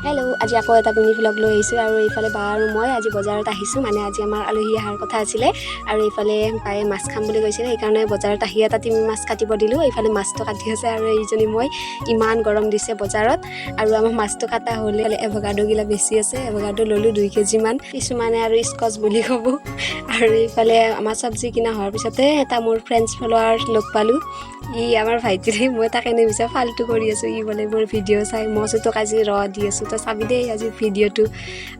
Hello' আজি আকৌ এটা মিনি ভ্লগ লৈ আহিছোঁ আৰু এইফালে বা আৰু মই আজি বজাৰত আহিছোঁ মানে আজি আমাৰ আলহী অহাৰ কথা আছিলে আৰু এইফালে বায়ে মাছ খাম বুলি কৈছিলে সেইকাৰণে বজাৰত আহি এটা তিমি মাছ কাটিব দিলোঁ এইফালে মাছটো কাটি আছে আৰু এইজনী মই ইমান গৰম দিছে বজাৰত আৰু আমাৰ মাছটো কাটা হ'লে এভকাডোগিলা বেছি আছে এভকাডো ল'লোঁ 2 কেজিমান কিছুমানে আৰু স্কচ বুলি ক'ব আৰু এইফালে আমাৰ চব্জি কিনা হোৱাৰ পিছতে এটা মোৰ ফ্ৰেণ্ডছ ফলোৱাৰ লগ পালোঁ ই আমাৰ ভাইটিৰে মই তাকে নিবিচা ফাল্টু কৰি আছোঁ ই বোলে মোৰ ভিডিঅ' চাই মই তোক আজি দি আছোঁ তই চাবি দেই আজি ভিডিঅ'টো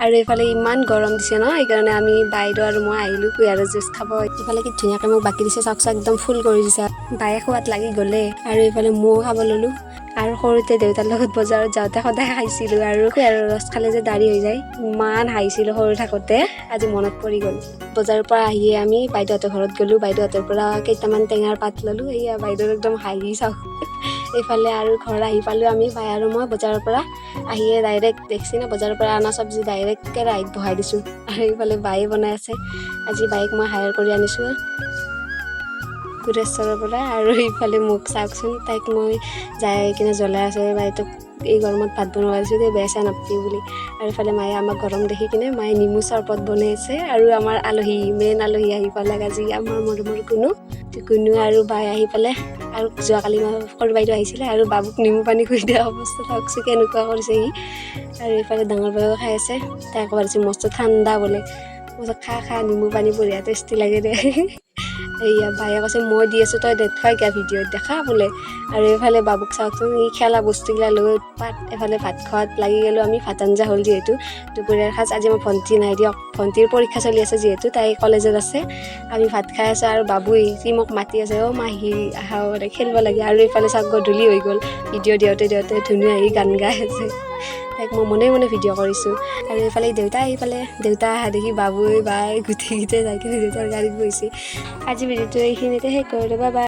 আৰু এইফালে ইমান গৰম দিছে ন সেইকাৰণে আমি বাইদেউ আৰু মই আহিলোঁ কুঁহিয়াৰৰ জুচ খাব এইফালে কি ধুনীয়াকৈ মোক বাকি দিছে চাওক একদম ফুল কৰি দিছে বায়ে খোৱাত লাগি গ'লে আৰু এইফালে ময়ো খাব ল'লোঁ আৰু সৰুতে দেউতাৰ লগত বজাৰত যাওঁতে সদায় খাইছিলোঁ আৰু কুঁহিয়াৰৰ ৰস খালে যে দাঢ়ি হৈ যায় ইমান হাঁহিছিলোঁ সৰু থাকোঁতে আজি মনত পৰি গ'ল বজাৰৰ পৰা আহিয়ে আমি বাইদেউহঁতৰ ঘৰত গ'লোঁ বাইদেউহঁতৰ পৰা কেইটামান টেঙাৰ পাত ল'লোঁ এয়া বাইদেউৰ একদম হাঁহি চাওক এইফালে আৰু ঘৰ আহি পালোঁ আমি বাই আৰু মই বজাৰৰ পৰা আহিয়ে ডাইৰেক্ট দেখছি না বজাৰৰ পৰা অনা চব্জি ডাইৰেক্ট কেৰাহীত বহাই দিছোঁ আৰু এইফালে বায়ে বনাই আছে আজি বাইক মই হায়াৰ কৰি আনিছোঁ গুৰেশ্বৰৰ পৰা আৰু এইফালে মোক চাওকচোন তাইক মই যাই কিনে জ্বলাই আছোঁ বাইদেউক এই গৰমত ভাত বনাব দিছোঁ দেই বেয়া চেয়া নাপাবি বুলি আৰু এইফালে মায়ে আমাক গৰম দেখি কিনে মায়ে নেমু চৰবত বনাই আছে আৰু আমাৰ আলহী মেইন আলহী আহি পালে আজি আমাৰ মৰমৰ কুনু আৰু বাই আহি পালে আৰু যোৱাকালি সৰু বাইদেউ আহিছিলে আৰু বাবুক নেমু পানী খুৱাই দিয়া অৱস্থা চাওকচোন কেনেকুৱা কৰিছে সি আৰু এইফালে ডাঙৰ বাইদেউ খাই আছে তাই ক'ব দিছে মস্ত ঠাণ্ডা বোলে মই খা নেমু পানী বঢ়িয়া টেষ্টি লাগে দে এইয়া বায়ে কৈছে মই দি আছোঁ তই দেখুৱাই কিয় ভিডিঅ'ত দেখা বোলে আৰু এইফালে বাবুক চাওকচোন এই খেলা বস্তুগিলা লৈ এফালে ভাত খোৱাত লাগি গ'লোঁ আমি ভাত আঞ্জা হ'ল যিহেতু দুপৰীয়াৰ সাজ আজি আমাৰ ভণ্টি নাই দিয়ক ভণ্টিৰ পৰীক্ষা চলি আছে যিহেতু তাই কলেজত আছে আমি ভাত খাই আছোঁ আৰু বাবুই সি মোক মাতি আছে মাহী আহা মানে খেলিব লাগে আৰু এইফালে চাওক গধূলি হৈ গ'ল ভিডিঅ' দিওঁতে ধুনীয়া আহি গান গাই আছে তাইক মই মনে মনে ভিডিঅ' কৰিছোঁ আৰু এইফালে দেউতা অহা দেখি বাবুই বাই গোটেইকেইটাই যাই কিনে দেউতাৰ গাড়ীত বহিছে আজি ভিডিঅ'টো এইখিনিতে শেষ কৰি ল'বা।